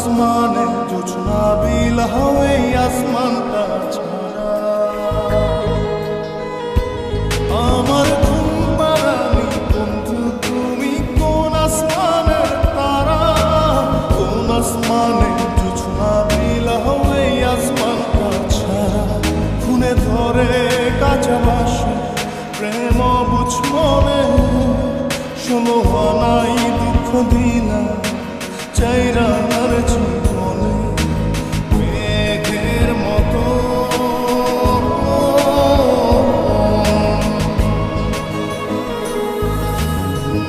আসমানে জোছনা বিলা এই আসমানটা ছাড়া আমার ঘুম পাড়ানি বন্ধু তুমি কোন আসমানের তারা কোন আসমানে জোছনা বিলা এই আসমানটা ছাড়া খুনে ধরে কাঁচা বাসে প্রেম বুঝ মনে শোনো নাই দুঃখ দিলা চাইরার জীবনে মেঘের মতো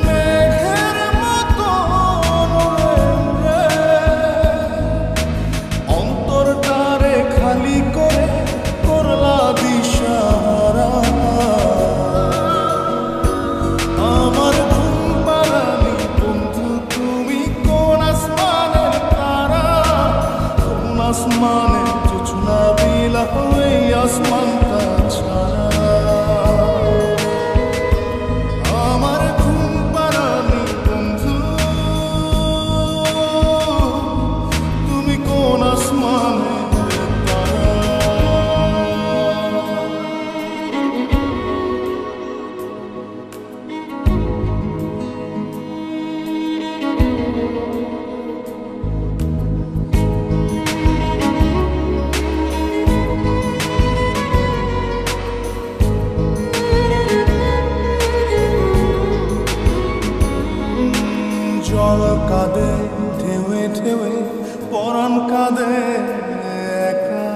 মেঘের মতো অন্তরটারে খালি করে করলা দিশাহারা আমার ঘুম পাড়ানি বন্ধু তুমি কোন আসমানের তারা কোন আসমানে জোছনা বিলা এই আসমানটা ছাড়া আমার ঘুম পাড়ানি বন্ধু তুমি কোন আসমানের তারা জল কাঁদে ঢেউে ঢেউে পরাণ কাঁদে একা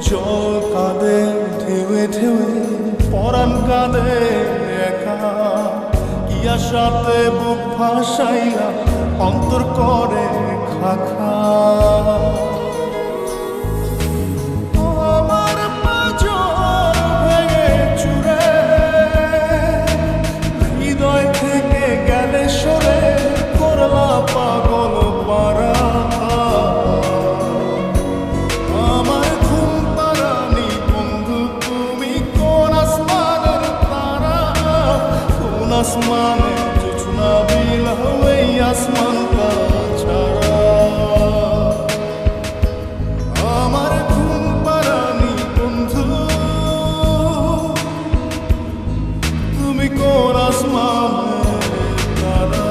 জল কাঁদে ঢেউে ঢেউে পরাণ কাঁদে একা কি আশাতে বুক ভাসাইয়া অন্তর করে খাখা আমার পাঁজর ভেঙে চুরে হৃদয় থেকে গেলে সরে করলা পাগল পারা আমার ঘুম পাড়ানি বন্ধু তুমি কোন আসমানের তারা কোন আসমানে জোছনা বিলা এই আসমানটা ছাড়া আমার ঘুম পাড়ানি বন্ধু তুমি কোন আসমানের তারা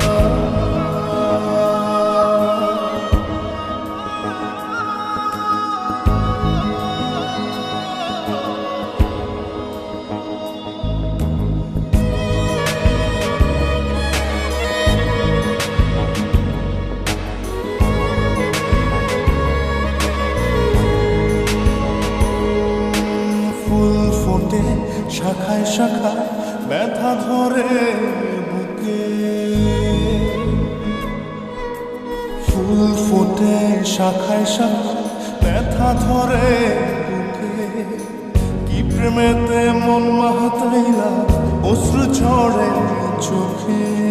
ফুল ফোটে শাখায় শাখায় ব্যথা ধরে বুকে ফুল ফোটে শাখায় শাখায় ব্যথা ধরে বুকে কি প্রেমেতে মন মাহাতাইলা অশ্রু ঝরে চোখে